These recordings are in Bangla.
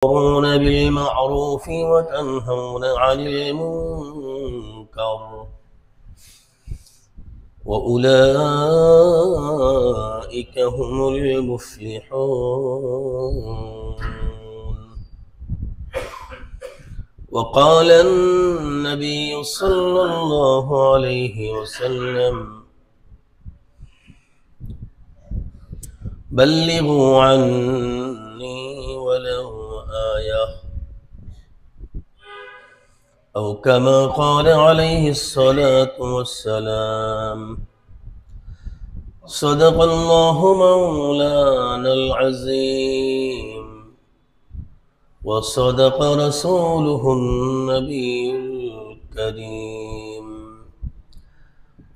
تأمرون بالمعروف وتنهون عن المنكر وأولئك هم المفلحون. وقال النبي صلى الله عليه وسلم: بلغوا عني ولو آية، أو كما قال عليه الصلاة والسلام. صدق الله مولانا العظيم، وصدق رسوله النبي الكريم،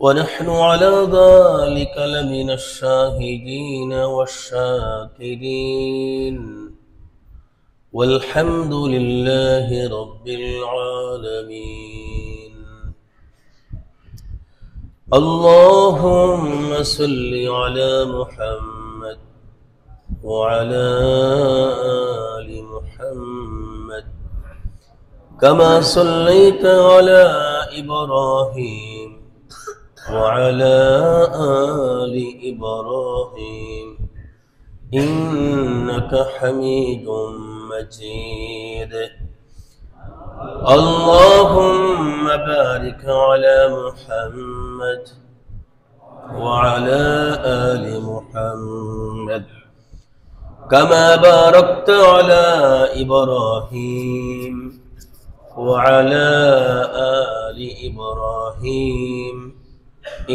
ونحن على ذلك لمن الشاهدين والشاكرين، والحمد لله رب العالمين. اللهم صل على محمد وعلى آل محمد كما صليت على إبراهيم وعلى آل إبراهيم إنك حميد مجيد. اللهم بارك على محمد وعلى آل محمد كما باركت على إبراهيم وعلى آل إبراهيم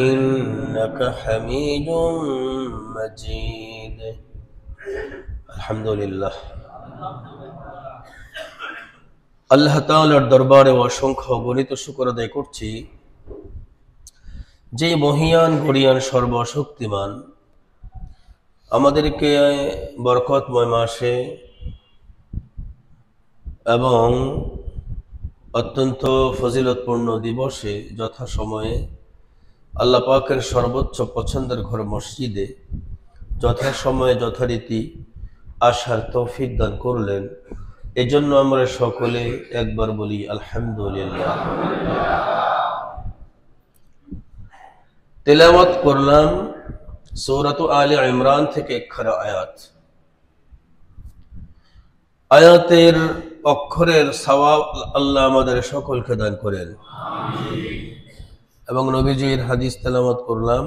إنك حميد مجيد. الحمد لله। আল্লাহ তাআলার দরবারে অসংখ্য গণিত শুকর আদায় করছি, যে মহিয়ান গরিয়ান সর্বশক্তিমান আমাদেরকে বরকতময় মাসে এবং অত্যন্ত ফজিলতপূর্ণ দিবসে যথাসময়ে আল্লাহ পাকের সর্বোচ্চ পছন্দের ঘর মসজিদে যথাসময়ে যথারীতি আসার তৌফিক দান করলেন। এজন্য আমরা সকলে একবার বলি আলহামদুলিল্লাহ। তেলাওয়াত করলাম সূরাত আলে ইমরান থেকে একখানা আয়াত। আয়াতের অক্ষরের সওয়াব আল্লাহ আমাদের সকলকে দান করেন, এবং নবীজির হাদিস তেলাওয়াত করলাম,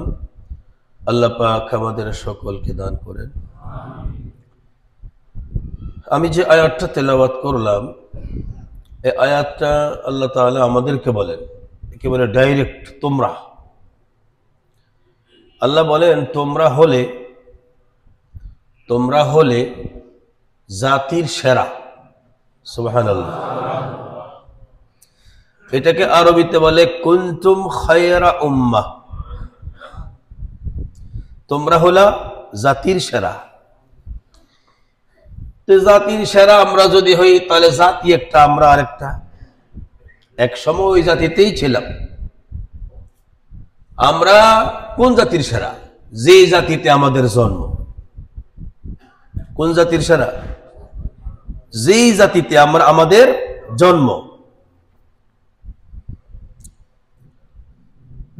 আল্লাহ পাক আমাদের সকলকে দান করেন। আমি যে আয়াতটা তেলাওয়াত করলাম, এই আয়াতটা আল্লাহ তাআলা আমাদেরকে বলেন, একেবারে ডাইরেক্ট, তোমরা। আল্লাহ বলেন তোমরা হলে জাতির সেরা। সুবহানাল্লাহ। এটাকে আরবিতে বলে কুনতুম খায়রা উম্মাহ। তোমরা হলা জাতির সেরা। তো জাতির সেরা আমরা যদি হই, তাহলে জাতি একটা, আমরা আরেকটা। এক সময় ওই জাতিতেই ছিলাম। আমরা কোন জাতির সেরা? যে জাতিতে আমাদের জন্ম। কোন জাতির সেরা? যেই জাতিতে আমাদের জন্ম।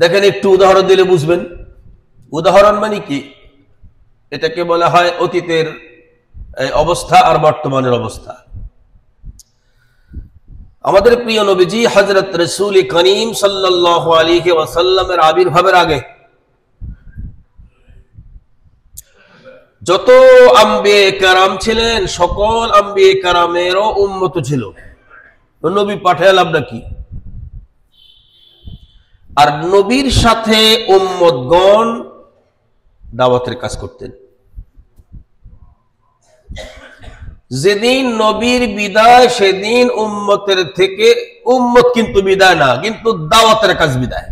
দেখেন, একটু উদাহরণ দিলে বুঝবেন। উদাহরণ মানে কি? এটাকে বলা হয় অতীতের অবস্থা আর বর্তমানের অবস্থা। আমাদের প্রিয় নবীজি হযরত রাসূল করিম সাল্লাল্লাহু আলাইহি ওয়াসাল্লামের আবির্ভাবের আগে যত আম্বিয়ে কেরাম ছিলেন, সকল আম্বিয়ে কেরামেরও উম্মত ছিল। নবী পাঠালাম নাকি? আর নবীর সাথে উম্মতগণ দাওয়াতের কাজ করতেন। যেদিন নবীর বিদায়, সেদিন উম্মতের থেকে উম্মত কিন্তু বিদায় না, কিন্তু দাওয়াতের কাজ বিদায়।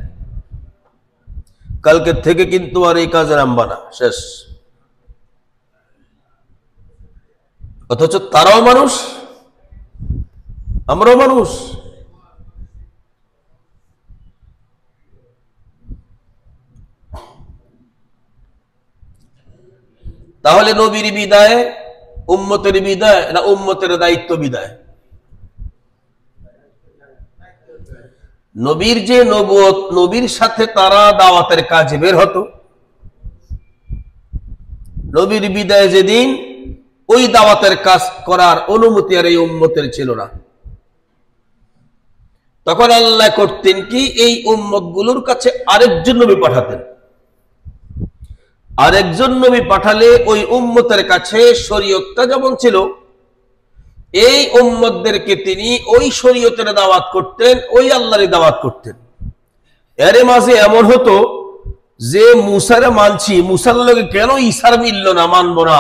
কালকে থেকে কিন্তু আর এই কাজের নামবা না, শেষ। অথচ তারাও মানুষ, আমরাও মানুষ। তাহলে নবীর বিদায়ে উম্মতের বিদায় না উম্মতের দায়িত্ব বিদায়? নবীর যে নবুয়ত, নবীর সাথে তারা দাওয়াতের কাজে বের হতো। নবীর বিদায় যেদিন, ওই দাওয়াতের কাজ করার অনুমতি আর এই উম্মতের ছিল না। তখন আল্লাহ করতেন কি, এই উম্মত গুলোর কাছে আরেকজন নবী পাঠাতেন। আরেকজন নবী পাঠালে ওই উম্মতের কাছে শরীয়তটা যেমন ছিল, এই উম্মতদেরকে তিনি ওই শরীয়তের দাওয়াত করতেন, ওই আল্লাহরই দাওয়াত করতেন। এর মাঝে এমন হতো যে মুসারে মানছি, মুসার লগে কেন ঈসার মিলল না, মানব না,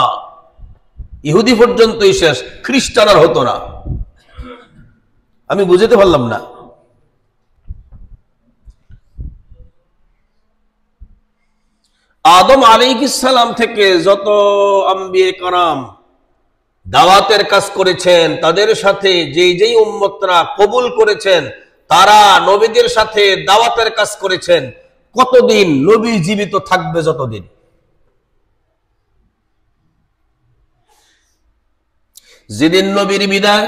ইহুদি পর্যন্তই শেষ, খ্রিস্টান আর হতো না। আমি বুঝতে পারলাম না। আদম আলাইহিস সালাম থেকে যত আম্বিয়ে কারাম দাওয়াতের কাজ করেছেন, তাদের সাথে যেই যেই উম্মতরা কবুল করেছেন, তারা নবীদের সাথে দাওয়াতের কাজ করেছেন। কতদিন? নবী জীবিত থাকবে যতদিন। যেদিন নবীর বিদায়,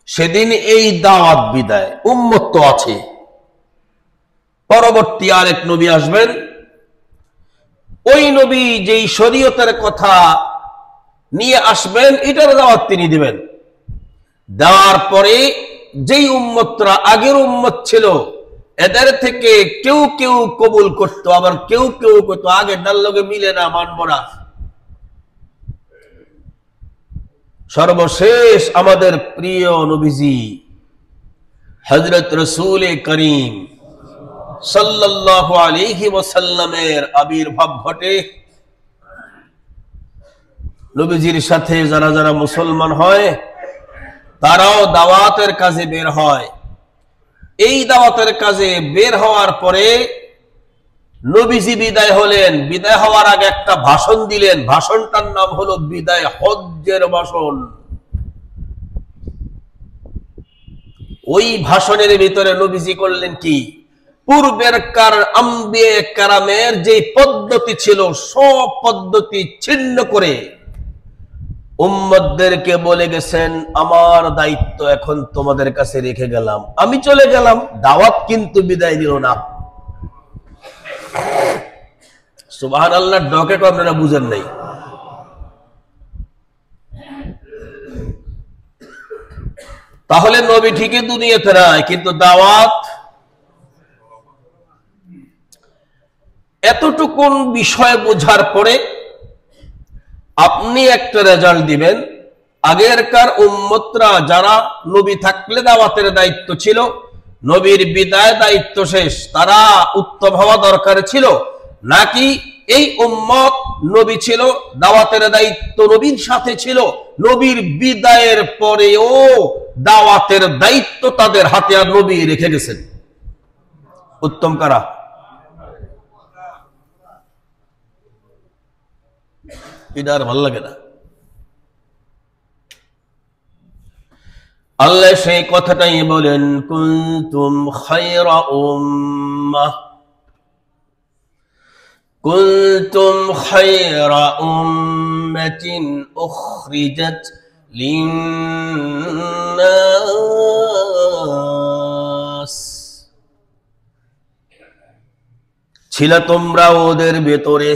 সেদিন এই দাওয়াত বিদায়। উম্মত তো আছে, পরবর্তী আরেক নবী আসবেন। ওই নবী যেই শরীয়তের কথা নিয়ে আসবেন, এটার দাওয়াত তিনি দিবেন। দেওয়ার পরে যেই উম্মতরা আগের উম্মত ছিল, এদের থেকে কেউ কেউ কবুল করতো, আবার কেউ কেউ করতো আগের ডাল লগে মিলে না, মানব না। সর্বশেষ আমাদের প্রিয় নবীজি হযরত রাসূল করিম সাল্লাল্লাহু আলাইহি ওয়াসাল্লামের আবির্ভাব ঘটে। নবীজির সাথে যারা যারা মুসলমান হয়, তারাও দাওয়াতের কাজে বের হয়। এই দাওয়াতের কাজে বের হওয়ার পরে নবীজি বিদায় হলেন। বিদায় হওয়ার আগে একটা ভাষণ দিলেন, ভাষণটার নাম হলো বিদায় হজ্জের ভাষণ। ওই ভাষণের ভিতরে নবীজি করলেন কি, পূর্বের কার আম্বিয়ে কারামের যে পদ্ধতি ছিল, সব পদ্ধতি ছিন্ন করে উম্মতদেরকে বলে গেছেন, আমার দায়িত্ব এখন তোমাদের কাছে রেখে গেলাম, আমি চলে গেলাম। দাওয়াত কিন্তু বিদায় দিল না। সুবহানাল্লাহ, ডকে তো আপনারা বুঝেন নাই। তাহলে নবী ঠিকই দুনিয়াতে নাই, কিন্তু দাওয়াত। এতটুকুন বিষয় বোঝার পরে আপনি একটা রেজাল্ট দিবেন। আগেরকার উম্মতরা যারা নবী থাকলে দাওয়াতের দায়িত্ব ছিল, নবীর বিদায় দায়িত্ব শেষ, তারা উত্তম হওয়া দরকার ছিল, নাকি এই উম্মত নবী ছিল, দাওয়াতের দায়িত্ব নবীর সাথে ছিল, নবীর বিদায়ের পরেও দাওয়াতের দায়িত্ব তাদের হাতে আর নবী রেখে গেছেন? উত্তম কারা? এটা আর ভাল লাগে না। আল্লাহ সেই কথাটাই বলেন, কুনতুম খায়রা উম্মাহ, কুনতুম খায়রা উম্মাতিন উখরিজাত লিন্নাস, ছিল তোমরা ওদের ভেতরে,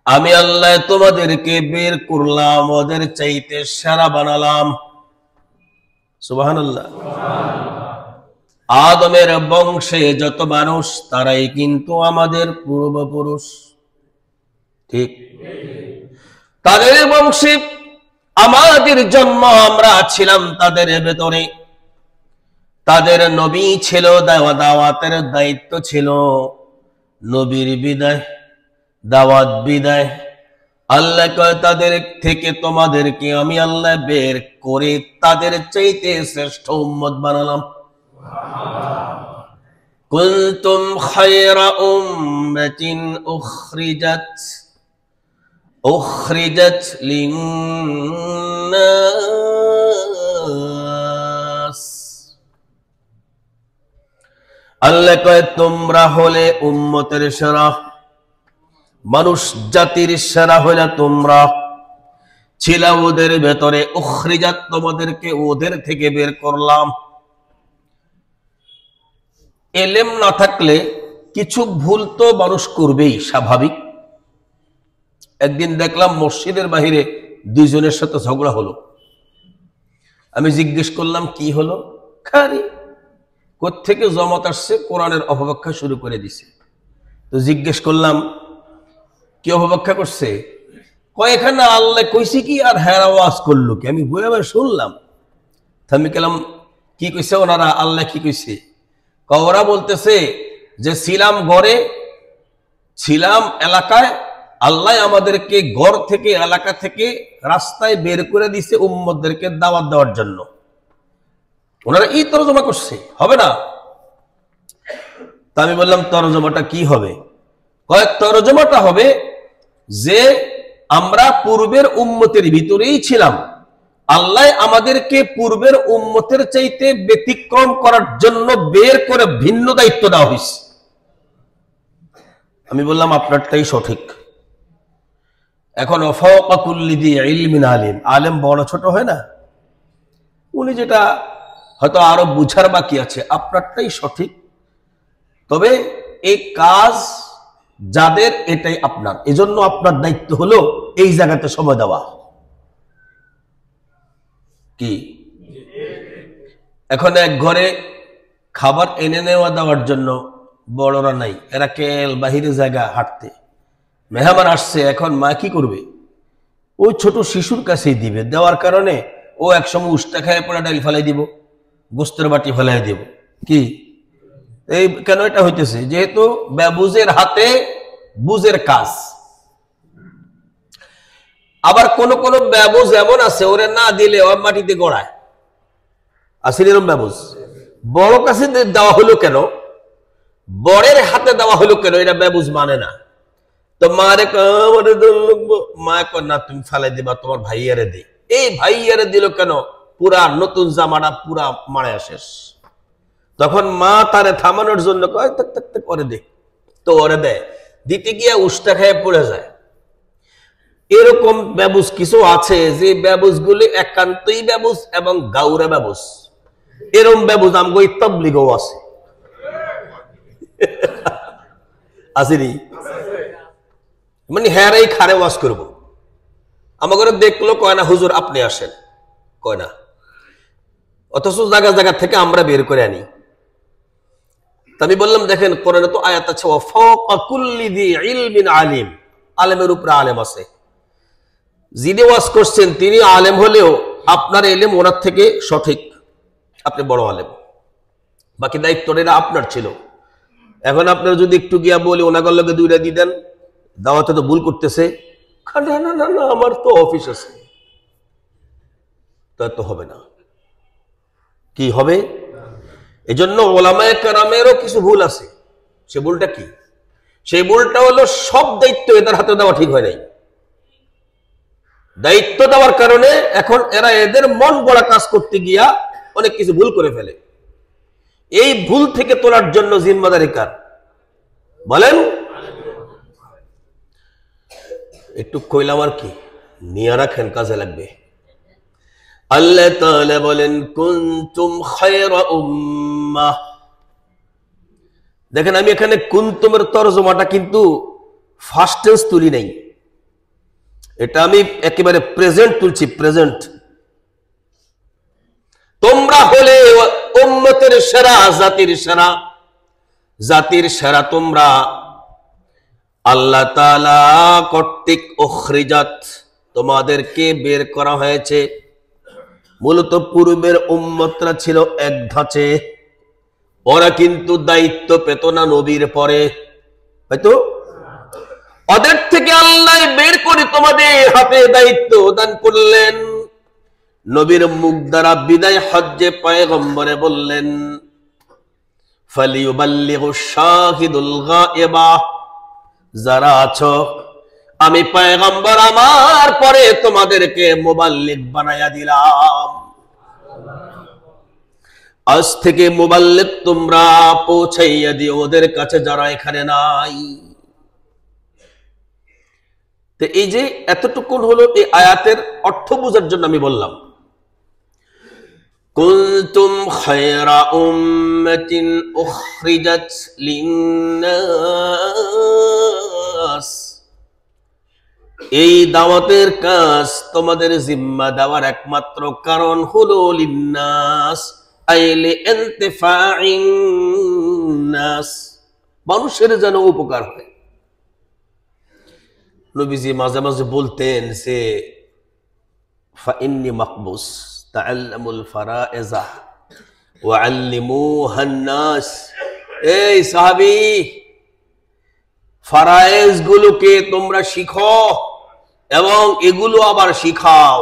আমি আল্লাহ তোমাদেরকে বের করলাম, ওদের চাইতে সেরা বানালাম। সুবহানাল্লাহ। আদমের বংশে যত মানুষ, তারাই কিন্তু আমাদের পূর্বপুরুষ, ঠিক? তাদের বংশে আমাদের জন্ম, আমরা ছিলাম তাদের ভেতরে। তাদের নবী ছিল, দাওয়াতের দায়িত্ব ছিল। নবীর বিদায়, দাওয়াত বিদায়, আল্লাহ কয় তাদের থেকে তোমাদেরকে আমি আল্লাহ বের করে তাদের চাইতে শ্রেষ্ঠ উম্মত বানালাম। কুনতুম খায়রা উম্মাতিন উখরিজাত লিন্নাস, আল্লাহ কয় তোমরা হলে উম্মতের সেরা। মানুষ জাতির সেরা হইলা তোমরা, ছিল ওদের ভেতরে, উখরিজাত তোমাদেরকে ওদের থেকে বের করলাম। এলেম না থাকলে কিছু ভুল তো মানুষ করবেই, স্বাভাবিক। একদিন দেখলাম মসজিদের বাহিরে দুইজনের সাথে ঝগড়া হলো। আমি জিজ্ঞেস করলাম কি হলো? খালি কোত্থেকে জমাত আসছে, কোরআনের অপব্যাখ্যা শুরু করে দিছে। তো জিজ্ঞেস করলাম কি অপব্যাখ্যা করছে? কয় এখানে আল্লাহ কইছে কি আর হ্যাঁ আওয়াজ করলো কি? আমি বই আবার শুনলাম। আমি গেলাম কি কইছে ওনারা, আল্লাহ কি কইছে? ওরা বলতেছে যে ছিলাম ঘরে, ছিলাম এলাকায়, আল্লাহ আমাদেরকে ঘর থেকে, এলাকা থেকে রাস্তায় বের করে দিছে উম্মতদেরকে দাওয়াত দেওয়ার জন্য। ওনারা এই তরজমা করছে, হবে না? তা আমি বললাম তরজমাটা কি হবে? কয়েক তরজমাটা হবে যে আমরা পূর্বের উম্মতের ভিতরেই ছিলাম, আল্লাহ আমাদেরকে পূর্বের উম্মতের চাইতে ব্যতিক্রম করার জন্য বের করে ভিন্ন দায়িত্ব দেওয়া হয়েছে। আমি বললাম আপনারটাই সঠিক। এখন ফাওকা কুল্লি যি ইলমিন আলিম, আলেম বড় ছোট হয় না, উনি যেটা হয়তো আরো বুঝার বাকি আছে, আপনারটাই সঠিক। তবে এই কাজ যাদের, এটাই আপনার, এজন্য আপনার দায়িত্ব হলো এই জায়গাতে সময় দেওয়া। কি এখন এক ঘরে খাবার এনে নেওয়া দেওয়ার জন্য বড়রা নাই, এরা কেল বাহিরে জায়গা হাঁটতে, মেহমান আসছে, এখন মা কি করবে? ওই ছোট শিশুর কাছেই দিবে, দেওয়ার কারণে ও একসময় উষ্টা খায় পড়া ডাল ফেলাই দিব, গোস্তের বাটি ফেলাই দিব। কি এই কেন এটা হইতেছে? যেহেতু ব্যবুজের হাতে বুঝের কাজ। আবার কোন কোন ব্যবুজ এমন আছে ওরে না দিলে ও মাটিতে গড়ায়, আসলে এরকম ব্যবুজ। বড় কাছে দেওয়া হলো কেন, বড়ের হাতে দেওয়া হলো কেন, এটা ব্যবুজ মানে না। তো মারে মা কর না, তুমি ফেলাই দিবা, তোমার ভাইয়ারে দে। এই ভাইয়ারে দিল কেন? পুরা নতুন জামাটা পুরা মারা শেষ। তখন মা তারে থামানোর জন্য কয় তাক তাক তাক করে দে, তো ওরে দেয়, দিতে গিয়ে উষ্টা খেয়ে পড়ে যায়। এরকম ব্যবুজ কিছু আছে যে ব্যবুজ গুলি একান্তই ব্যবুজ এবং গাউরা ব্যবুজ। এরকম ব্যবুজ আমগো তাবলীগও আছে, আসেনি? মানে হ্যাঁ খারে ওয়াজ করবো, আমাকে দেখলো কয় না হুজুর আপনি আসেন, কয় না, অথচ জায়গা জায়গা থেকে আমরা বের করে আনি। আমি বললাম দেখেন কোরআনে তো আয়াত আছে ওয়াফাকা কুল্লি যি ইলমিন আলিম, আলেমের উপরে আলেম আছে। যিনি ওয়াজ করছেন তিনি আলেম হলেও আপনার ইলম ওনার থেকে সঠিক, আপনি বড় আলেম, বাকি দায়িত্বটা আপনার ছিল। এখন আপনার যদি একটু গিয়া বলি ওনাগর লগে দুইটা দিয়ে দেন, দাওয়াতে তো ভুল করতেছে, না না না না আমার তো অফিস আছে, তা তো হবে না। কি হবে? এজন্য ওলামায়ে কেরামেরও কিছু ভুল আছে। সে ভুলটা কি? সেই ভুলটা হলো সব দায়িত্ব এদের হাতে দেওয়া ঠিক হয় নাই। দায়িত্ব দেওয়ার কারণে এখন এরা এদের মন গড়া কাজ করতে গিয়া অনেক কিছু ভুল করে ফেলে। এই ভুল থেকে তোলার জন্য জিম্মাদারি কার বলেন? একটু কইলাম আর কি, নিয়ে রাখেন, কাজে লাগবে। আল্লাহ তাআলা বলেন কুনতুম খায়রা উম্মাহ। দেখেন আমি এখানে কুনতুমের তরজমাটা কিন্তু ফার্স্ট টেন্স তুলি নাই, এটা আমি একেবারে প্রেজেন্ট তুলছি, প্রেজেন্ট। তোমরা হলে উম্মতের সেরা, জাতির সেরা, জাতির সেরা তোমরা আল্লাহ তাআলা কর্তৃক উখরিজাত, তোমাদেরকে বের করা হয়েছে। মূলত পূর্বের উম্মতরা ছিল এক ধাঁচে, ওরা কিন্তু দায়িত্ব পেত না নবীর পরে, হয়তো ওদের থেকে আল্লাহ বের করে তোমাদের হাতে দায়িত্ব দান করলেন। নবীর মুখ দ্বারা বিদায় হজ্জে পয়গম্বরে বললেন ফালিয়ুবাল্লিগুশ শাহিদুল গায়বা, যারা আছো আমি পয়গম্বর আমার পরে তোমাদেরকে মুবাল্লিগ বানায়া দিলাম। আজ থেকে মুবাল্লিগ তোমরা পৌঁছাইয়া দিও ওদের কাছে যারা এখানে নাই। তো এই যে এতটুকুন হলো এই আয়াতের অর্থ বোঝার জন্য আমি বললাম, কুনতুম খায়রা উম্মাতিন উখরিজাত লিন্নাস, এই দাওয়াতের কাজ তোমাদের জিম্মা দেওয়ার একমাত্র কারণ হলো লিন্নাস, আইলে ইনতিফাইন নাস, মানুষের যেন উপকার হয়। নবীজি মাঝে মাঝে বলতেন যে ফাইন্নী মাকবুস তাআল্লামুল ফারায়েজা ওয়া আল্লিমুহান নাস, এই সাহাবী ফারায়েজ গুলোকে তোমরা শিখো এবং এগুলো আবার শিখাও।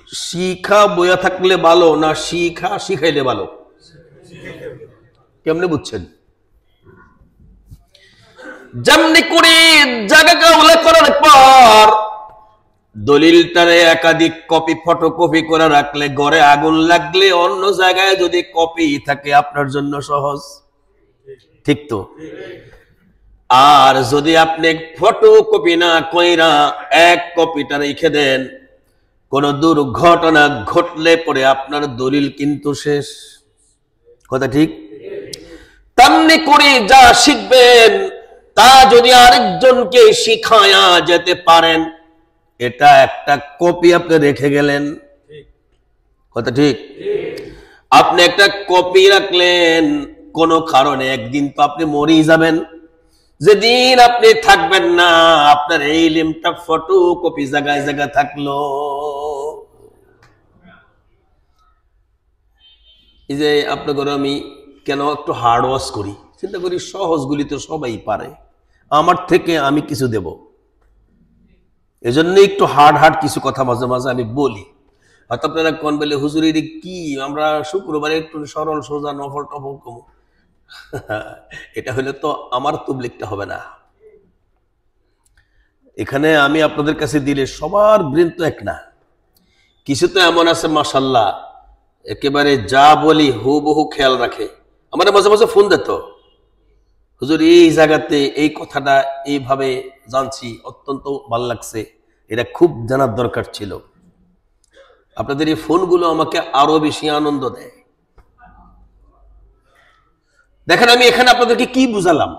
শিখা বইয়া থাকলে ভালো না শিখা শিখাইলে ভালো? কেমনে বুঝছেন? যেমনি করে জায়গা উল্লেখ করার পর দলিলটারে একাধিক কপি ফটোকপি করে রাখলে, ঘরে আগুন লাগলে অন্য জায়গায় যদি কপি থাকে আপনার জন্য সহজ, ঠিক তো? আর যদি আপনি ফটোকপি না কইরা এক কপিটা রেখে দেন, কোন দুর্ঘটনা ঘটলে পরে আপনার দলিল কিন্তু শেষ। কথা ঠিক? তেমনি করে যা শিখবেন তা যদি আরেকজনকে শিখায়া যেতে পারেন, এটা একটা কপি আপনি রেখে গেলেন। কথা ঠিক? আপনি একটা কপি রাখলেন, কোন কারণে একদিন তো আপনি মরেই যাবেন, যেদিন আপনি থাকবেন না আপনার এই ইলমটা ফটো কপি জায়গায় জায়গায় থাকলো। এই যে আপনাদের আমি কেন একটু হার্ড ওয়াশ করি, চিন্তা করি সহজগুলি তো সবাই পারে, আমার থেকে আমি কিছু দেব, এজন্য একটু হার্ড হার্ড কিছু কথা মাঝে মাঝে আমি বলি। হয়তো আপনারা কোন বলে হুজুরের কি আমরা শুক্রবারে একটু সরল সোজা নফল টফল কম, এটা হলে তো আমার তবলিগটা হবে না। এখানে আমি আপনাদের কাছে দিলে সবার ব্রেন তো এক না, কিছু তো এমন আছে মাশাআল্লাহ একেবারে যা বলি হুবহু খেয়াল রাখে। আমার মাঝে মাঝে ফোন দিত, হুজুর এই জায়গাতে এই কথাটা এইভাবে জানছি, অত্যন্ত ভালো লাগছে, এটা খুব জানার দরকার ছিল। আপনাদের এই ফোনগুলো আমাকে আরো বেশি আনন্দ দেয়। দেখেন আমি এখানে আপনাদেরকে কি বুঝালাম,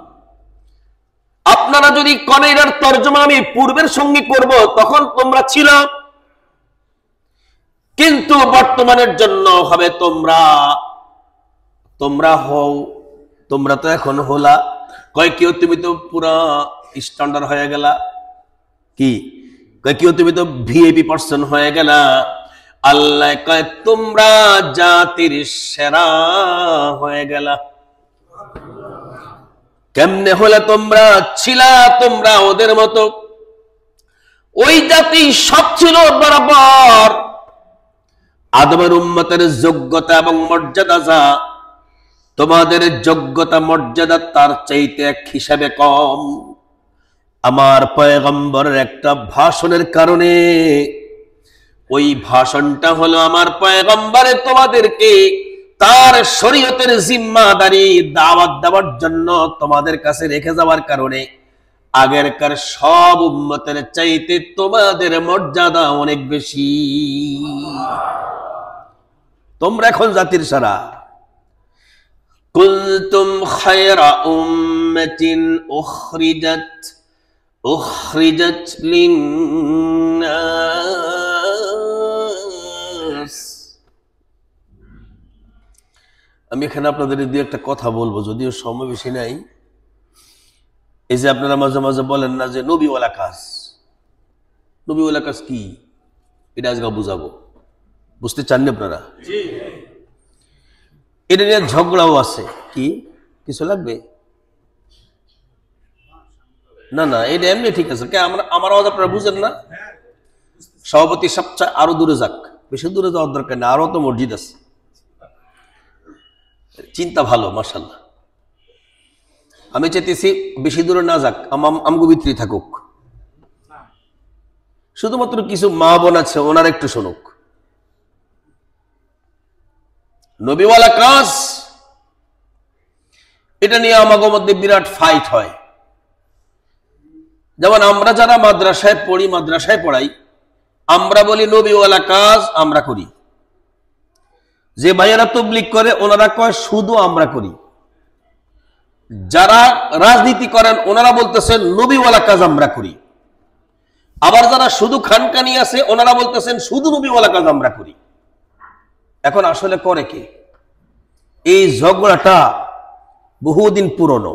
আপনারা যদি কনেরার তর্জমা আমি পূর্বের সঙ্গে করব তখন তোমরা ছিল, কিন্তু বর্তমানের জন্য হবে তোমরা হও, তোমরা তো এখন হলা। কয় কেউ তুমি তো পুরা স্ট্যান্ডার্ড হয়ে গেলা, কি কয় কেউ তুমি তো ভিআইপি পার্সন হয়ে গেলা। আল্লাহ কয় তোমরা জাতির সেরা হয়ে গেলা। কেমনে হলে তোমরা ছিলা তোমরা ওদের মতো, ওই জাতি সব ছিল বরাবর। আদমের উম্মতের যোগ্যতা এবং মর্যাদা যা, তোমাদের যোগ্যতা মর্যাদা তার চাইতে এক হিসাবে কম। আমার পয়গম্বরের একটা ভাষণের কারণে, ওই ভাষণটা হলো আমার পয়গম্বরে তোমাদেরকে তার শরীয়তের জিম্মাদারি দাওয়াত দেওয়ার জন্য তোমাদের কাছে রেখে যাওয়ার কারণে আগেরকার সব উম্মতের চাইতে তোমাদের মর্যাদা অনেক বেশি। তোমরা এখন জাতির সারা। কুনতুম খায়রা উম্মাতিন উখরিজাত লিন্নাস। আমি এখানে আপনাদের দুই একটা কথা বলবো, যদিও সময় বেশি নাই। এই যে আপনারা মাঝে মাঝে বলেন না যে নবীওয়ালা কাজ, নবীওয়ালা কাজ কি, এটা আজকে বুঝাবো। বুঝতে চাননি আপনারা? এটা নিয়ে ঝগড়াও আছে। কি কিছু লাগবে না? না এটা এমনি ঠিক আছে। আমার আওয়াজ আপনারা বুঝেন না? সভাপতি সবচেয়ে আরো দূরে যাক, বেশি দূরে যাওয়ার দরকার নেই, আরো তো মসজিদ আছে। চিন্তা ভালো মাশাআল্লাহ। আমি চাইতেছি বেশি দূরে না যাক, আমগো ভিতরে থাকুক। শুধুমাত্র কিছু মা বোন আছে, ওনার একটু শুনুক। নবীওয়ালা কাজ, এটা নিয়ে আমাদের মধ্যে বিরাট ফাইট হয়। যেমন আমরা যারা মাদ্রাসায় পড়ি, মাদ্রাসায় পড়াই, আমরা বলি নবীওয়ালা কাজ আমরা করি। যে ভাইয়েরা তাবলীগ করে ওনারা কয় শুধু আমরা করি। যারা রাজনীতি করেন ওনারা বলতেছেন নবীওয়ালা কাজ আমরা করি। আবার যারা শুধু খানকানি আছে ওনারা বলতেছেন শুধু নবীওয়ালা কাজ আমরা করি। এখন আসলে করে কে? এই ঝগড়াটা বহুদিন পুরনো।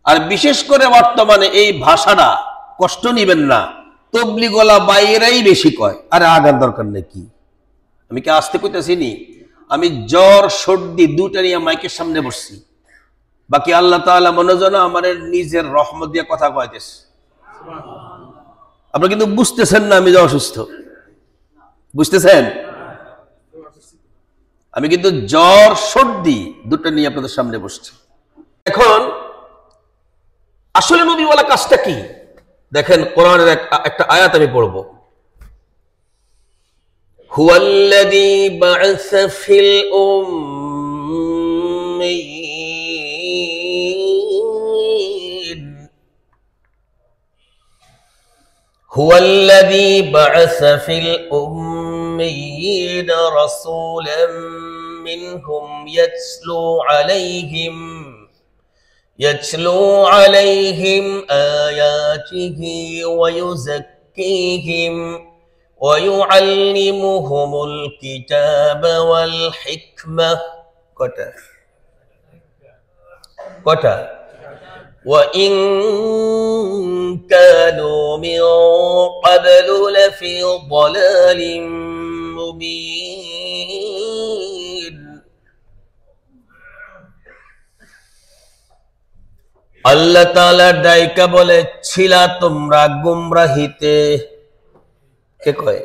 আর বিশেষ করে বর্তমানে এই ভাষাটা কষ্ট নিবেন না, তবলিগওয়ালা বাইরেই বেশি কয়। আরে আগার দরকার নেই, কি আমি কি আসতে কইতেছি নি? আমি জ্বর সর্দি দুটা নিয়ে মাইকের সামনে বসছি, বাকি আল্লাহ তাআলা মনে যেন আমার নিজের রহমত দিয়ে কথা কইতেছে। আপনারা কিন্তু বুঝতেছেন না আমি যে অসুস্থ, বুঝতেছেন? আমি কিন্তু জ্বর সর্দি দুটো নিয়ে আপনাদের সামনে বসছি। এখন আসলে নবীওয়ালা কাজটা কি দেখেন, কোরআনের একটা আয়াত আমি পড়ব। হুয়াল্লাযী বা'আসা ফিল উম্মিয়্যিন হুয়াল্লাযী বা'আসা ফিল উম্মিয়্যিন রাসূলান মিনহুম يتلو عليهم آياته ويزكيهم ويعلمهم الكتاب والحكمة كتا وإن كانوا من قبل لفي ضلال مبين। আল্লাহ তাআলা ডাইকা বলে ছিলা তোমরা গুমরাহিতে। কে কয়?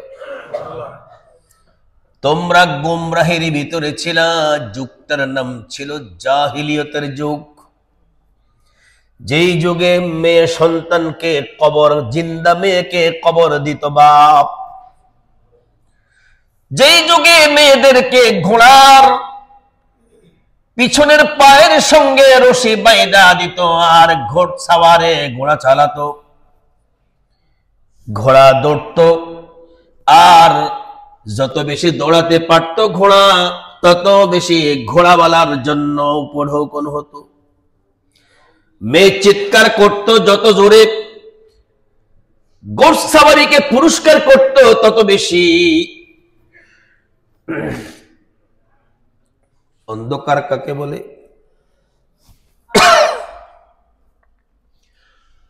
তোমরা গুমরাহির ভিতরে ছিলা। যুগটার নাম ছিল জাহিলিয়তের যুগ। যেই যুগে মেয়ে সন্তানকে কবর, জিন্দা মেয়েকে কবর দিত বাপ। যেই যুগে মেয়েদেরকে ঘোড়ার পিছনের পায়ের সঙ্গে রশি বাইধা দিত আর ঘোড়সাওয়ারে ঘোড়া চালাতো, ঘোড়া দৌড়তো, আর যত বেশি দৌড়াতে পারত ঘোড়া তত বেশি ঘোড়াওয়ালার জন্য উপঢৌকন হতো। মেয়ে চিৎকার করত যত জোরে, ঘোড়সাওয়ারিকে পুরস্কার করত তত বেশি। অন্ধকার কাকে বলে?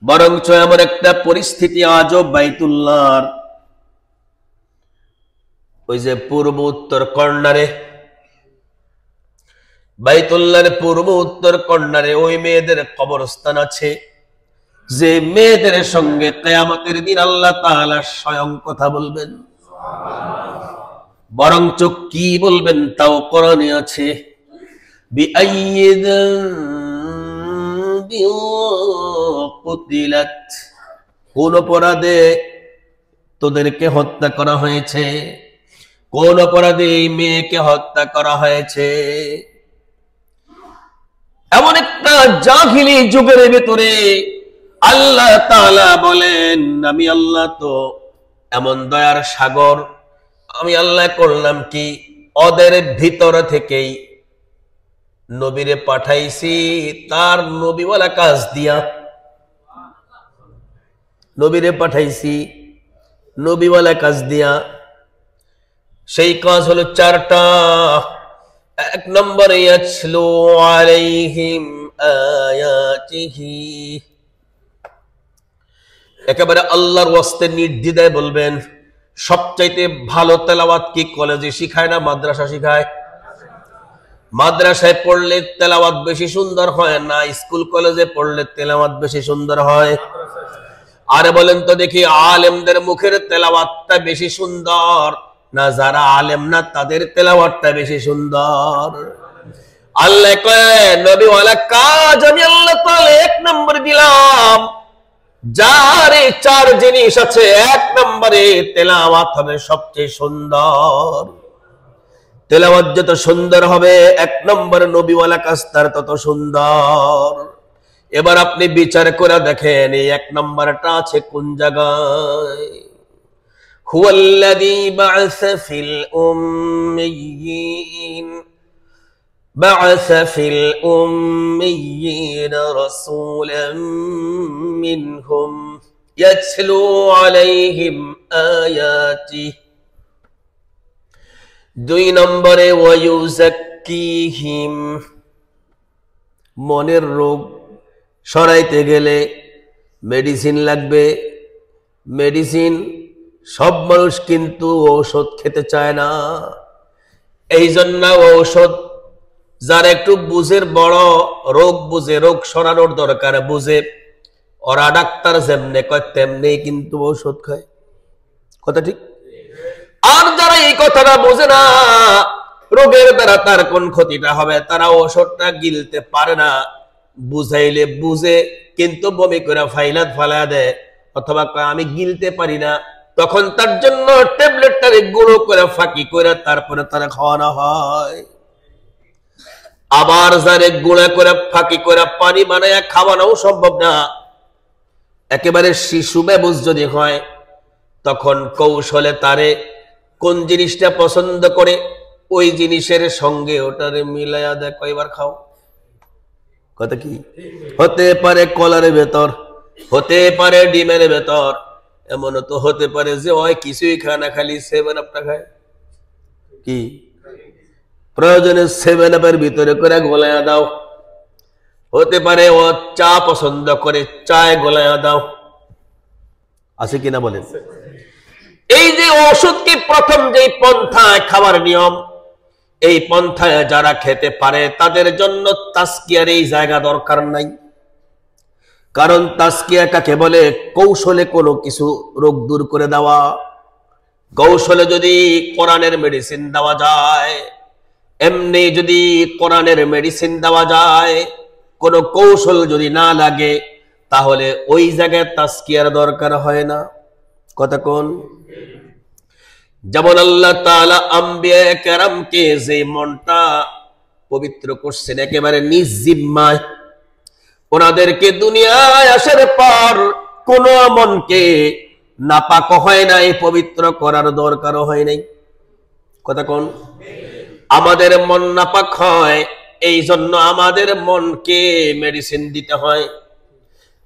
বরঞ্চ এমন একটা পরিস্থিতি আজও বাইতুল্লাহর ওই যে পূর্ব উত্তর কর্নারে, বাইতুল্লাহর পূর্ব উত্তর কর্নারে ওই মেয়েদের কবরস্থান আছে, যে মেয়েদের সঙ্গে কিয়ামতের দিন আল্লাহ তাআলা স্বয়ং কথা বলবেন। বরঞ্চ কি বলবেন তাও কোরআনে আছে। বিআইয়ি যানবিন কুতিলাত, কোন অপরাধে তোদেরকে হত্যা করা হয়েছে, কোন অপরাধে এই মেয়েকে হত্যা করা হয়েছে। এমন একটা জাহিলি যুগের ভিতরে আল্লাহ তাআলা বলেন আমি আল্লাহ তো এমন দয়ার সাগর, আমি আল্লাহ করলাম কি ওদের ভিতর থেকেই নবীরে পাঠাইছি তার নবীওয়ালা কাজ দিয়া। নবীরে পাঠাইছি নবীওয়ালা কাজ দিয়া। সেই কাজ হলো চারটা। এক নম্বরে ইয়াতলু আলাইহিম আয়াতিহি, একেবারে আল্লাহর ওয়াস্তে নির্দ্বিধায় বলবেন। সবচাইতে ভালো তেলাওয়াত কি কলেজে শিখায় না মাদ্রাসা শিখায়? মাদ্রাসায় পড়লে তেলাওয়াত বেশি সুন্দর হয় না স্কুল কলেজে পড়লে তেলাওয়াত বেশি সুন্দর হয়? আরে বলেন তো দেখি, আলেমদের মুখের তেলাওয়াতটা বেশি সুন্দর না যারা আলেম না তাদের তেলাওয়াতটা বেশি সুন্দর? আল্লাহ কয় নবীওয়ালা কাজ আমি আল্লাহ তাআলা এক নম্বর দিলাম। যার চার জিনিস আছে, এক নম্বরে তেলাওয়াত হবে সবচেয়ে সুন্দর। তেলাওয়াত যত সুন্দর হবে এক নম্বর নবীওয়ালা কাজ তার তত সুন্দর। এবার আপনি বিচার করে দেখেন এই 1 নম্বরটা আছে কোন জায়গায়। হুয়াল্লাযী বা'আসা ফিল উম্মিয়্যিন রাসূলাম মিনহুম ইয়াতলু আলাইহিম আয়াতিহি। 2 নম্বরে ওয়ায়ুযাক্কিহিম, মনের রোগ সরাইতে গেলে মেডিসিন লাগবে। মেডিসিন সব মানুষ কিন্তু ঔষধ খেতে চায় না। এই জন্য ঔষধ যারা একটু বুঝের, বড় রোগ বুঝে, রোগ সরানোর দরকার বুঝে, ওরা ডাক্তার যেমনে কয় তেমনি কিন্তু ঔষধ খায়। কথা ঠিক? আর যারা এই কথাটা বোঝে না, রোগের দ্বারা তার কোন ক্ষতিটা হবে, তারা ওষুধটা গিলতে পারে না। বুঝাইলে বুঝে কিন্তু বমি করে ফালায়া দেয়, অথবা আমি গিলতে পারি না, তখন তার জন্য ট্যাবলেটটারে গুঁড়ো করে ফাঁকি করে তারপরে তারা খাওয়ানো হয়। আবার যারে গুঁড়া করে ফাঁকি করে পানি বানায় খাওয়ানো সম্ভব না, একেবারে শিশু বেবুঝ যদি হয়, তখন কৌশলে তারে কোন জিনিসটা পছন্দ করে ওই জিনিসের সঙ্গে ওটারে মিলাইয়া দেয়, কয়বার খাও। কথা কি? হতে পারে কলার ভেতর, হতে পারে ডিমের ভেতর, এমন তো হতে পারে যে ওই কিছুই খায় না, খালি 7 আপটা খায়। কি প্রয়োজনে 7 আপের ভিতরে করে গোলায়া দাও। হতে পারে ও চা পছন্দ করে, চায় গোলায়া দাও। আছে কিনা বলেন? এই যে ওষুধকে প্রথম যে পন্থায় খাওয়ার নিয়ম, এই পন্থায় যারা খেতে পারে তাদের জন্য তাসকিয়ার এই জায়গা দরকার নাই। কারণ তাসকিয়া কাকে বলে? কৌশলে কোনো কিছু রোগ দূর করে দেওয়া। কৌশলে যদি কোরআনের মেডিসিন দেওয়া যায়, এমনি যদি কোরআনের মেডিসিন দেওয়া যায়, কোনো কৌশল যদি না লাগে, তাহলে ওই জায়গায় তাসকিয়ার দরকার হয় না। কথা কোন? যেমন আল্লাহ তাআলা আম্বিয়া কেরামকে যে মনটা পবিত্র করছেন একেবারে নিজ জিম্মায়, ওনাদেরকে দুনিয়ায় আসার পর কোন মনকে নাপাক হয় নাই, পবিত্র করার দরকারও হয় নাই। কথা কোন? আমাদের মন নাপাক হয়, এই জন্য আমাদের মনকে মেডিসিন দিতে হয়।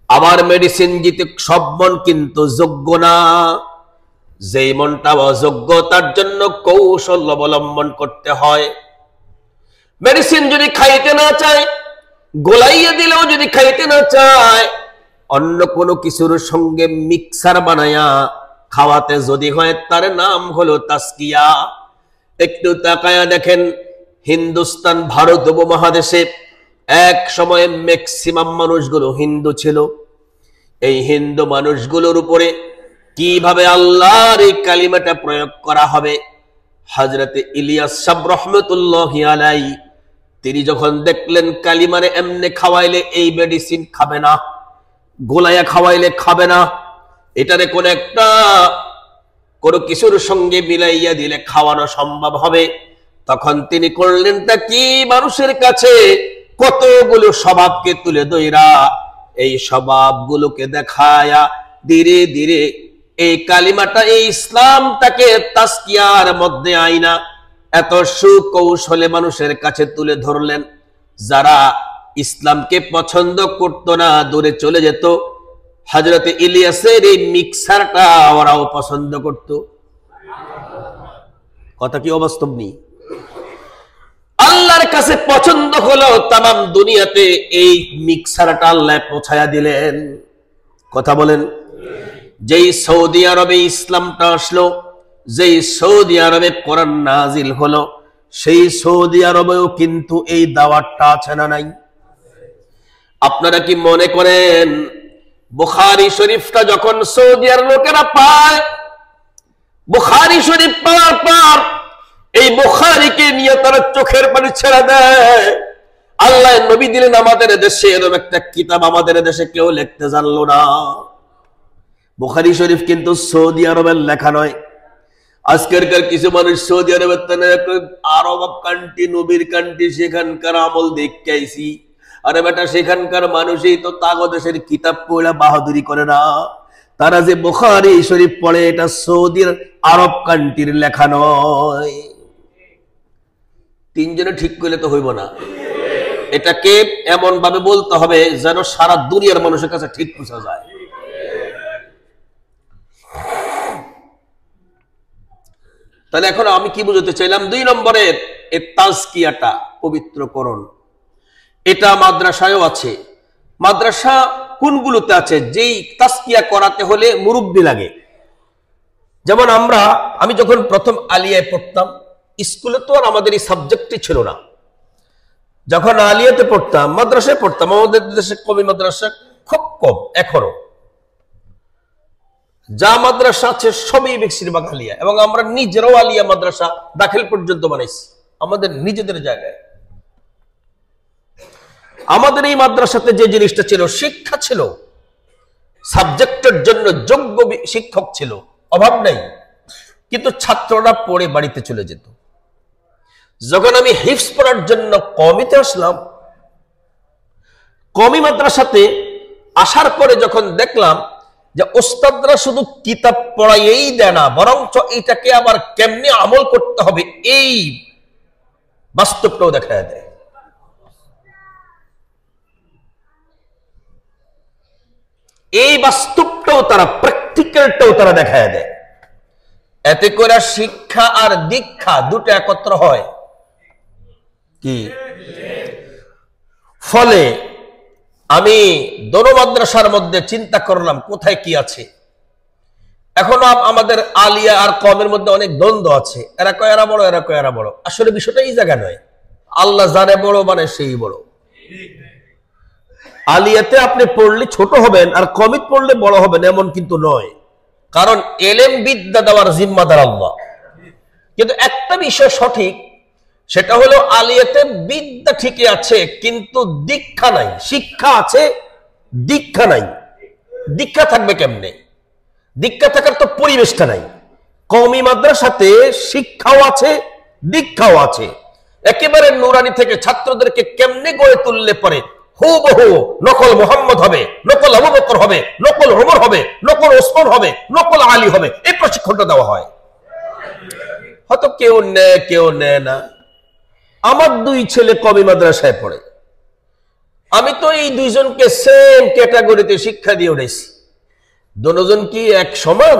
আবার মেডিসিন দিতে সব মন কিন্তু যোগ্য না। যেই মনটা অযোগ্য তার জন্য কৌশল অবলম্বন করতে হয়। মেডিসিন যদি খাইতে না চায়, গোলাইয়া দিলেও যদি খাইতে না চায়, অন্য কোনো কিছুর সঙ্গে মিক্সার বানায়া খাওয়াতে যদি হয়, তার নাম হলো তাসকিয়া। একটু তাকায়া দেখেন, হিন্দুস্তান ভারত উপমহাদেশে এক সময়ে ম্যাক্সিমাম মানুষগুলো হিন্দু ছিল। এই হিন্দু মানুষগুলোর উপরে কিভাবে আল্লাহর এই কালিমাটা প্রয়োগ করা হবে, হযরতে ইলিয়াস সাহেব রাহমাতুল্লাহি আলাইহি তিনি যখন দেখলেন কালিমারে এমনে খাওয়াইলে এই মেডিসিন খাবে না, গোলায়া খাওয়াইলে খাবে না, এটারে কোন একটা কোনো কিছুর সঙ্গে মিলাইয়া দিলে খাওয়ানো সম্ভব হবে, তখন তিনি করলেন তা কি? মানুষের কাছে কতগুলো স্বভাবকে তুলে ধইরা এই স্বভাবগুলোকে দেখায়া ধীরে ধীরে এই কালিমাটা, এই ইসলামটাকে তাসকিয়ার মধ্যে আইনা এত সুকৌশলে মানুষের কাছে তুলে ধরলেন, যারা ইসলামকে পছন্দ করতো না, দূরে চলে যেত, হযরতে ইলিয়াসের এই মিক্সারটা ওরাও পছন্দ করত। কথা কি অবাস্তব নেই? আল্লাহর কাছে পছন্দ হলো, তামাম দুনিয়াতে এই মিক্সারটা আল্লাহ পৌঁছায়া দিলেন। কথা বলেন? যেই সৌদি আরবে ইসলামটা আসলো, যেই সৌদি আরবে কোরআন নাজিল হলো, সেই সৌদি আরবেও কিন্তু এই দাওয়াতটা আছে না নাই? আপনারা কি মনে করেন বুখারী শরীফটা যখন সৌদি আরবের লোকেরা পায়, বুখারী শরীফ পাওয়ার পর এই বুখারীকে নিয়ে তারা চোখের পানি ছেড়ে দেয়? আল্লাহ নবী দিলেন আমাদের দেশে এরকম একটা কিতাব, আমাদের দেশে কেউ লিখতে জানলো না। বুখারী শরীফ কিন্তু সৌদি আরবের লেখা নয়। আজকেরকার কিছু মানুষ সৌদি আরবের আরব কান্ট্রি, নবীর কান্ট্রি, সেখানকার আমল দেখে আইছি, আরে বেটা, সেখানকার মানুষই তো তাগদেশের কিতাব পড়া বাহাদুরি করে না। তারা যে বুখারী শরীফ পড়ে, এটা সৌদির আরব কান্ট্রির লেখা নয়। তিনজনে ঠিক করলে তো হইব না, এটাকে এমন ভাবে বলতে হবে যেন সারা দুনিয়ার মানুষের কাছে ঠিক বোঝা যায়। তাহলে এখন আমি কি বুঝতে চাইলাম? 2 নম্বরের এই তাজকিয়াটা, পবিত্রকরণ, এটা মাদ্রাসায়ও আছে। মাদ্রাসা কোনগুলোতে আছে? যেই তাজকিয়া করাতে হলে মুরব্বি লাগে। যেমন আমি যখন প্রথম আলিয়ায় পড়তাম, স্কুলে তো আর আমাদের এই সাবজেক্টই ছিল না। যখন আলিয়াতে পড়তাম, মাদ্রাসায় পড়তাম, আমাদের দেশে কমি মাদ্রাসা খুব কম এখনো। যা মাদ্রাসা আছে সবই বেশিরভাগ আলিয়া, এবং আমরা নিজেরাও আলিয়া মাদ্রাসা দাখিল পর্যন্ত বানাইছি আমাদের নিজেদের জায়গায়। আমাদের এই মাদ্রাসাতে যে জিনিসটা ছিল, শিক্ষা ছিল, সাবজেক্টের জন্য যোগ্য শিক্ষক ছিল, অভাব নাই, কিন্তু ছাত্ররা পড়ে বাড়িতে চলে যেত। যখন আমি হিফজ পড়ার জন্য কমিতে আসলাম, কমি মাদ্রাসাতে আসার পরে যখন দেখলাম যে ওস্তাদরা শুধু কিতাব পড়াইয়েই দেয় না, বরঞ্চ এটাকে আবার কেমনে আমল করতে হবে এই বাস্তবটাও দেখা দেয়। এই বাস্তবটাও তারা, প্র্যাকটিক্যালটাও তারা দেখা দেয়। এতে করে শিক্ষা আর দীক্ষা দুটো একত্র হয় কি? ফলে আমি দোনো মাদ্রাসার মধ্যে চিন্তা করলাম কোথায় কি আছে। এখনো আমাদের আলিয়া আর কমের মধ্যে অনেক দ্বন্দ্ব আছে, এরা কয় এরা বড়, এরা কয় এরা বড়। আসলে বিষয়টা এই জায়গা নয়, আল্লাহ জানে বড় মানে সেই বড়। আলিয়াতে আপনি পড়লে ছোট হবেন আর কমিত পড়লে বড় হবেন এমন কিন্তু নয়, কারণ এলেম বিদ্যা দেওয়ার জিম্মাদার আল্লাহ। কিন্তু একটা বিষয় সঠিক, সেটা হলো আলিয়াতে বিদ্যা ঠিকই আছে কিন্তু দীক্ষা নাই। শিক্ষা আছে, দীক্ষা নাই। দীক্ষা থাকবে কেমনে? দীক্ষা থাকার তো পরিবেশটা নাই। কওমি মাদ্রাসাতে শিক্ষাও আছে, দীক্ষাও আছে। একেবারে নুরানি থেকে ছাত্রদেরকে কেমনে গড়ে তুললে পরে হুবহু নকল মোহাম্মদ হবে, নকল আবু বকর হবে, নকল ওমর হবে, নকল ওসমান হবে, নকল আলী হবে, এই প্রশিক্ষণটা দেওয়া হয়। হয়তো কেউ নেয় কেউ নেয় না। আমার 2 ছেলে কওমি মাদ্রাসায় পড়ে, আমি তো এই 2 জনকে সেম ক্যাটাগরিতে শিক্ষা দিয়ে উঠেছি। দুজন কি এক সমান?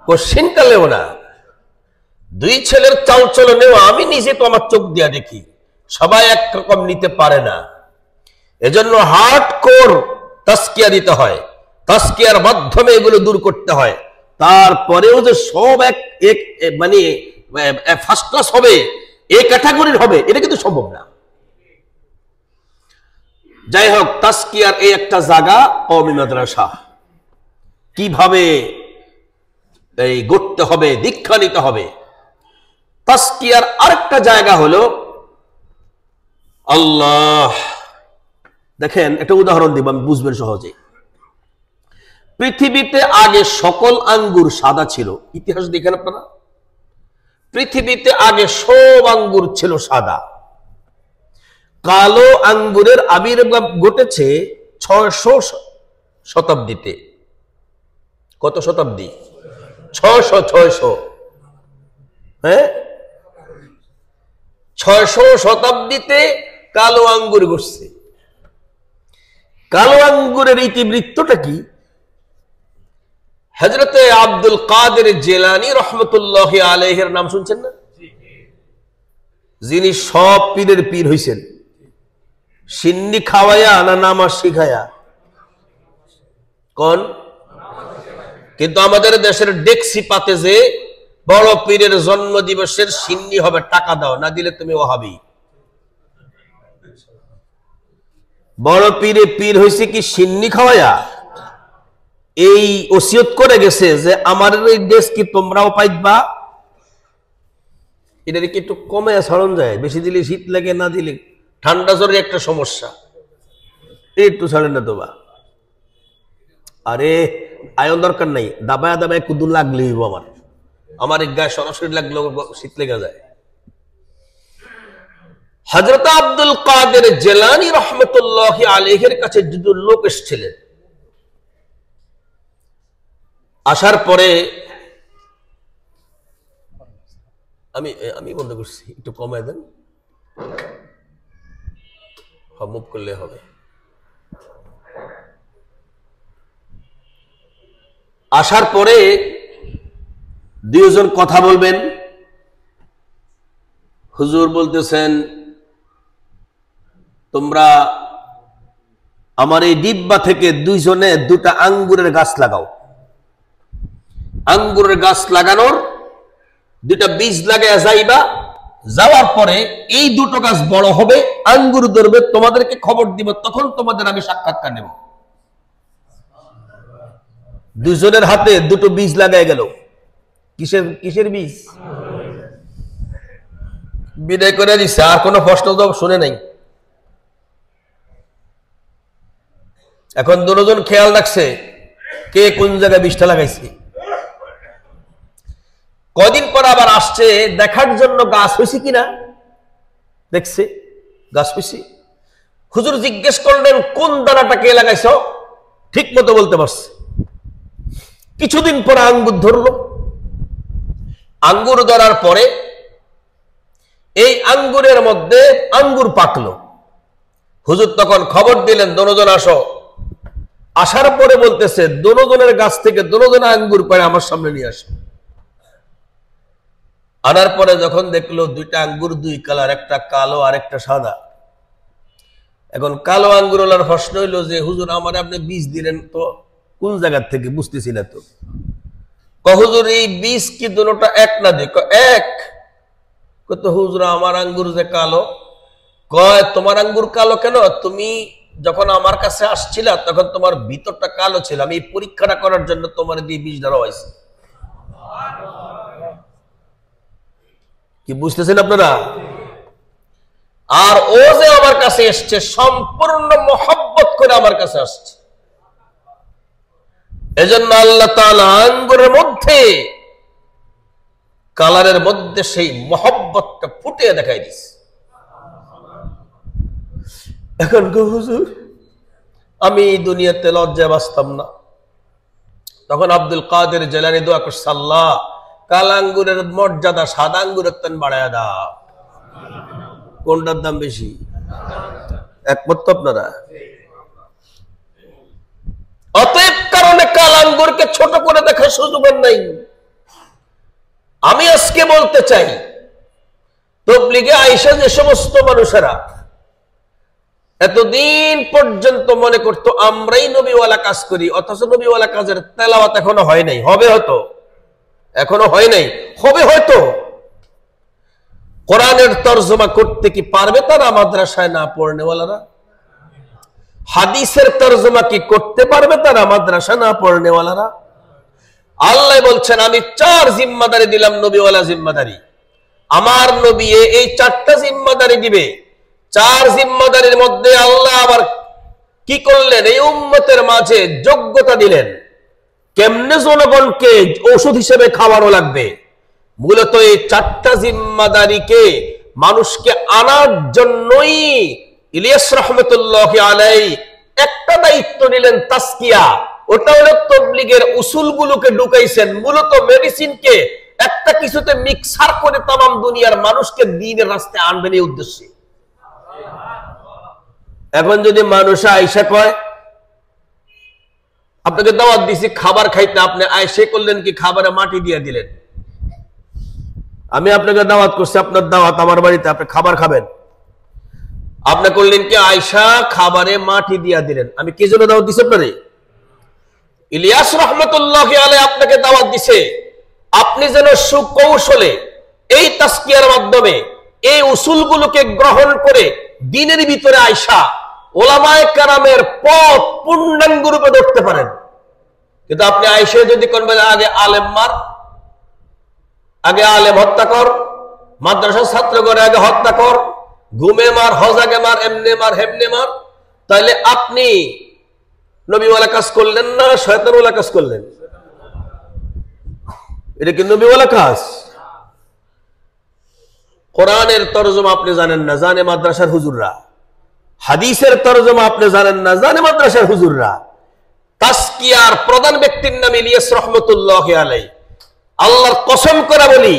কোশ্চিন কালেও না। 2 ছেলের চালচলনেও আমি নিজে তো আমার চোখ দিয়া দেখি, সবাই একরকম নিতে পারে না। এজন্য হার্ডকোর তাজকিয়া দিতে হয়, তাজকিয়ার মাধ্যমে এগুলো দূর করতে হয়। তারপরেও যে সব এক মানে ফার্স্ট ক্লাস হবে, এই ক্যাটাগরির হবে, এটা কিন্তু সম্ভব না। যাই হোক, তাজকিয়ার এই একটা জায়গা কওমি মাদ্রাসা। কিভাবে এই গড়তে হবে, দীক্ষা নিতে হবে। তাজকিয়ার আরেকটা জায়গা হলো আল্লাহ। দেখেন, একটা উদাহরণ দিব, আমি বুঝবেন সহজে। পৃথিবীতে আগে সকল আঙ্গুর সাদা ছিল। ইতিহাস দেখেন আপনারা, পৃথিবীতে আগে সব আঙ্গুর ছিল সাদা। কালো আঙ্গুরের আবির্ভাব ঘটেছে 600 শতাব্দীতে। কত শতাব্দী? 600। হ্যাঁ, 600 শতাব্দীতে কালো আঙ্গুর ঘটছে। কালো আঙ্গুরের ইতিবৃত্তটা কি? হযরতে আব্দুল কাদের জিলানী রহমতুল্লাহি আলাইহির নাম শুনছেন না? যিনি সব পীরের পীর হইছেন। সিন্নি খাওয়ায়া না নামাজ শিখায়া? কোন? কিন্তু আমাদের দেশের ডেক্সি পাতে যে বড় পীরের জন্ম দিবসের সিন্নি হবে, টাকা দাও, না দিলে তুমি ওহাবি। বড় পীরে পীর হইছে কি সিন্নি খাওয়ায়া? এই ওসিয়ত করে গেছে যে আমার এই দেশ কি তোমরাও পাইবা। এটা কি একটু কমে ছড়ন যায়? বেশি দিলে শীত লাগে, না দিলে ঠান্ডা জ্বরের একটা সমস্যা, একটু ছাড়েন না তোবা। আরে আয়ন দরকার নাই, দাবায় দাবায় কুদুর লাগলে আমার এক গায়ে সরাসরি লাগলো শীত লেগে যায়। হযরত আব্দুল কাদের জিলানী রাহমাতুল্লাহি আলাইহির কাছে দুজন লোক এসেছিলেন। আসার পরে আমি বন্ধ করছি, একটু কমায় দেন, মুভ করলে হবে। আসার পরে দুইজন কথা বলবেন। হুজুর বলতেছেন, তোমরা আমার এই ডিব্বা থেকে দুইজনে দুটা আঙ্গুরের গাছ লাগাও। আঙ্গুরের গাছ লাগানোর দুটা বীজ লাগায় যাইবা, যাওয়ার পরে এই দুটো গাছ বড় হবে, আঙ্গুর ধরবে, তোমাদেরকে খবর দিব, তখন তোমাদের আমি সাক্ষাৎকার নেব। দুজনের হাতে দুটো বীজ লাগায় গেল। কিসের কিসের বীজ? বিদায় করে দিচ্ছে, আর কোনো প্রশ্ন তো শুনে নাই। এখন দুজন খেয়াল রাখছে কে কোন জায়গায় বীজটা লাগাইছে। কদিন পর আবার আসছে দেখার জন্য গাছ হয়েছে কিনা, দেখছে গাছ হয়েছে। হুজুর জিজ্ঞেস করলেন, কোন দানাটা কে লাগাইছ? ঠিক মতো বলতে পারছে। কিছুদিন পরে আঙ্গুর ধরলো। আঙ্গুর ধরার পরে এই আঙ্গুরের মধ্যে আঙ্গুর পাকলো। হুজুর তখন খবর দিলেন, দুজন আসো। আসার পরে বলতেছে, দুজনের গাছ থেকে দুজন আঙ্গুর পেড়ে আমার সামনে নিয়ে আসে। আনার পরে যখন দেখলো দুইটা আঙ্গুর দুই কালার, একটা কালো আর একটা সাদা। এখন কালো আঙ্গুরওয়ালার প্রশ্ন হইল যে, হুজুর আমার আপনি বীজ দিলেন তো কোন জায়গার থেকে, বুঝতেছি না তো। হুজুর এই বীজ কি দুটোটা এক না? দেখো এক। তো হুজুর আমার আঙ্গুর যে কালো। কয় তোমার আঙ্গুর কালো কেন? তুমি যখন আমার কাছে আসছিলা তখন তোমার ভিতরটা কালো ছিল, আমি এই পরীক্ষাটা করার জন্য তোমার দিয়ে বীজ ধরা হয়েছে। কি বুঝতেছেন আপনারা? আর ও যে আমার কাছে এসছে সম্পূর্ণ মহব্বত করে আমার কাছে আসছে। এজন্য আল্লাহ তাআলা আঙ্গুরের মধ্যে কালারের মধ্যে সেই মহব্বতটা ফুটিয়ে দেখাই দিছে। এখন হুজুর আমি দুনিয়াতে লজ্জায় বাঁচতাম না। তখন আব্দুল কাদের জিলানী দোয়া করছে, আল্লাহ কালা আঙ্গুরের মর্যাদা সাদা আঙ্গুরের তেন বাড়ায়া দাও। কোনটার দাম বেশি? একমত তো আপনারা? অতএব কারণে কালা আঙ্গুরকে ছোট করে দেখার সুযোগ নাই। আমি আজকে বলতে চাই, তাবলীগে আয়েশা যে সমস্ত মানুষেরা এতদিন পর্যন্ত মনে করতো আমরাই নবীওয়ালা কাজ করি, অথচ নবীওয়ালা কাজের তেলাওয়াত এখনো হয় নাই। হবে হয়তো, এখনো হয় নাই, হবে হয়তো। কোরআনের তরজমা করতে কি পারবে তারা মাদ্রাসায় না পড়নেওয়ালারা? হাদিসের তরজমা কি করতে পারবে তারা মাদ্রাসা না পড়নেওয়ালারা? আল্লাহ বলছেন, আমি 4 জিম্মাদারি দিলাম, নবীওয়ালা জিম্মাদারি। আমার নবী এই 4টা জিম্মাদারি দিবে। 4 জিম্মাদারির মধ্যে আল্লাহ আবার কি করলেন? এই উম্মতের মাঝে যোগ্যতা দিলেন কেমনে জনগণকে ওষুধ হিসেবে খাওয়ানো লাগবে। মূলত এই 4টা জিম্মাদারিকে মানুষকে আনার জন্যই ইলিয়াস রাহমাতুল্লাহি আলাইহি একটা দায়িত্ব নিলেন, তাসকিয়া। ওটা হলো তাবলীগের উসুলগুলোকে ঢুকাইছেন, মূলত মেডিসিনকে একটা কিছুতে মিক্সার করে তামাম দুনিয়ার মানুষকে দ্বীনের রাস্তায় আনবেন এই উদ্দেশ্যে। এখন যদি মানুষ আয়েশা কয় আপনাকে দাওয়াত দিছি খাবার খাইতে, আপনি আয়েশা করলেন কি খাবারে মাটি দিয়ে দিলেন। আমি আপনাকে দাওয়াত করছি, আপনার দাওয়াত আমার বাড়িতে, আপনি খাবার খাবেন। আপনি করলেন কি আয়েশা খাবারে মাটি দিয়া দিলেন। আমি কি জন্য দাওয়াত দিছি আপনারে? ইলিয়াস রাহমাতুল্লাহি আলাইহি আপনাকে দাওয়াত দিছে আপনি যেন সুকৌশলে এই তাসকিয়ার মাধ্যমে এই উসুলগুলোকে গ্রহণ করে দ্বীনের ভিতরে আয়েশা ওলামায়ে কেরামের পথ পূর্ণাঙ্গ রূপে ধরতে পারেন। কিন্তু আপনি আয়েশা যদি করবেন আগে আলেম মার, আগে আলেম হত্যা কর, মাদ্রাসার ছাত্র করে আগে হত্যা কর, ঘুমে মার, হজাগে মার, এমনে মার, হেমনে মার, তাহলে আপনি নবীওয়ালা কাজ করলেন না শয়তানওয়ালা কাজ করলেন? এটা কি নবীওয়ালা কাজ? কোরআনের তরজমা আপনি জানেন না, জানে মাদ্রাসার হুজুররা। হাদিসের তরজমা আপনি জানেন না, জানে মাদ্রাসার হুজুররা। তাসকিয়ার প্রধান ব্যক্তির নাম ইলিয়াস রহমতুল্লাহ আলাইহি। আল্লাহর কসম করে বলি,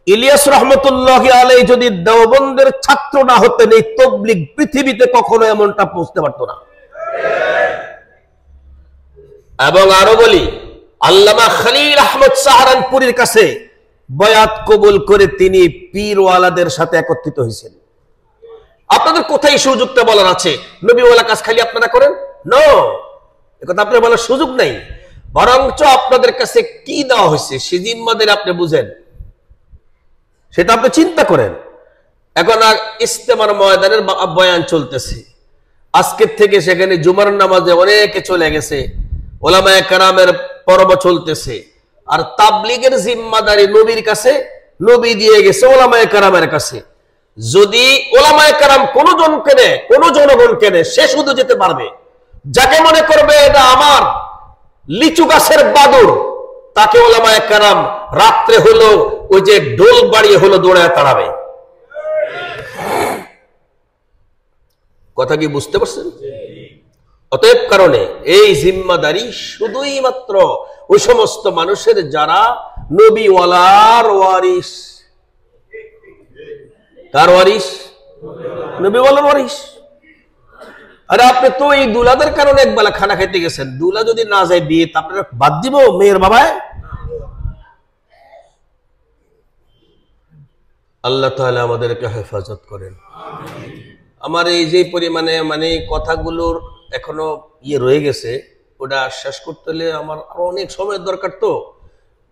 ইলিয়াস রহমতুল্লাহ আলাইহি যদি দেওবন্দের ছাত্র না হতেন, এই তাবলীগ পৃথিবীতে কখনো এমনটা পৌঁছতে পারত না। এবং আরো বলি, আল্লামা খলিল আহমদ সাহারানপুরীর কাছে বয়াত কবুল করে তিনি পীরওয়ালাদের সাথে একত্রিত হয়েছেন। আপনাদের কোথায় সুযোগটা বলার আছে নবীওয়ালা কাজ খালি আপনারা করেন? নো, একথা আপনার বলার সুযোগ নেই। বরঞ্চ আপনাদের কাছে কি দেওয়া হয়েছে সে জিম্মাদের আপনি বুঝেন, সেটা আপনি চিন্তা করেন। এখন আর ইস্তেমার ময়দানের বয়ান চলতেছে, আজকের থেকে সেখানে জুমার নামাজে অনেকে চলে গেছে, ওলামায়ে কেরামের পর্ব চলতেছে, আর তাবলীগের জিম্মাদারি নবীর কাছে, নবী দিয়ে গেছে ওলামায়ে কেরামের কাছে। যদি ওলামায়ে কেরাম কোন জনকে নেয়, কোন জনগণকে নেয়, সে শুধু যেতে পারবে। যাকে মনে করবে এটা আমার লিচু গাছের বাদুর, তাকে ওলামায়ে কেরাম রাত্রে হলো ওই যে ঢোল বাড়িয়ে হলো দৌড়ায় তাড়াবে। কথা কি বুঝতে পারছেন? অতএব কারণে এই জিম্মাদারি শুধুই মাত্র ওই সমস্ত মানুষের যারা নবীওয়ালার ওয়ারিস। কার ওয়ারিস? নবীওয়ালার ওয়ারিস। আরে আপনি তো এই দুলাদের কারণে একবেলা খানা খাইতে গেছেন, দুলা যদি না যায় বিয়ে, আপনারা বাদ দিব মেয়ের বাবায়? আল্লাহ তাআলা আমাদেরকে হেফাজত করেন। আমার এই যে পরিমাণে কথাগুলোর এখনো রয়ে গেছে, ওটা শেষ করতে হলে আমার আরো অনেক সময়ের দরকার, তো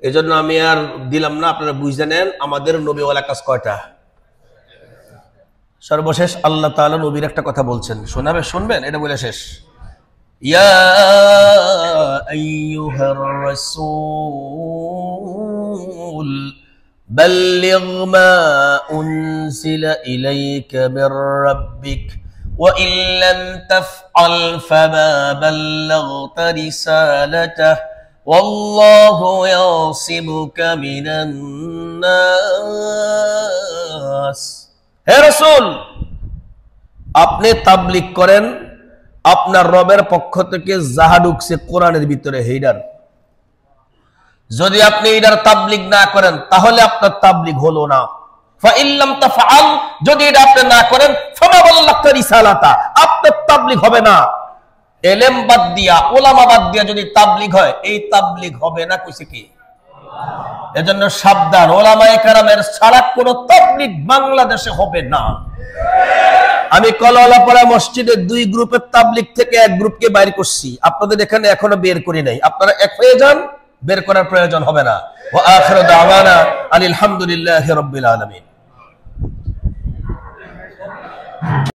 এজন্য আমি আর দিলাম না। আপনারা বুঝে নেন আমাদের নবীওয়ালা কাজ কয়টা। সর্বশেষ আল্লাহ তাআলা নবীর একটা কথা বলছেন, শুনবেন, এটা বলে শেষ। ইয়া আইয়ুহার রাসূল বাল্লিগ মা উনজিলা ইলাইকা মির রাব্বিক ওয়া ইন লাম তাফআল ফামা বাল্লাগতা রিসালাতাহু ওয়াল্লাহু ইয়াসিমুকা মিনান নাস। হে রাসূল, আপনি তাবলীগ করেন, আপনার রবের পক্ষ থেকে যাহা ঢুকছে কোরআনের ভিতরে হেইডার। যদি আপনি এটার তাবলীগ না করেন তাহলে আপনার তাবলীগ হলো না। ফাইন লাম তাফআল, যদি এটা আপনি না করেন, ফামা বাল্লাগতা রিসালাতা, আপনার তাবলীগ হবে না। ইলম বাদ দিয়া, উলামা বাদ দিয়া যদি তাবলীগ হয়, এই তাবলীগ হবে না। কইছে কি? এজন্য সাবধান, ওলামায়ে কেরামের ছাড়া কোন তাবলীগ বাংলাদেশে হবে না। আমি কলাওয়ালাপাড়া মসজিদের 2 গ্রুপের তাবলীগ থেকে এক গ্রুপকে বাইর করছি, আপনাদের এখানে এখনো বের করি নাই। আপনারা এক হয়ে যান, বের করার প্রয়োজন হবে না। ওয়া আখিরু দাওয়ানা আলহামদুলিল্লাহি রাব্বিল আলামিন।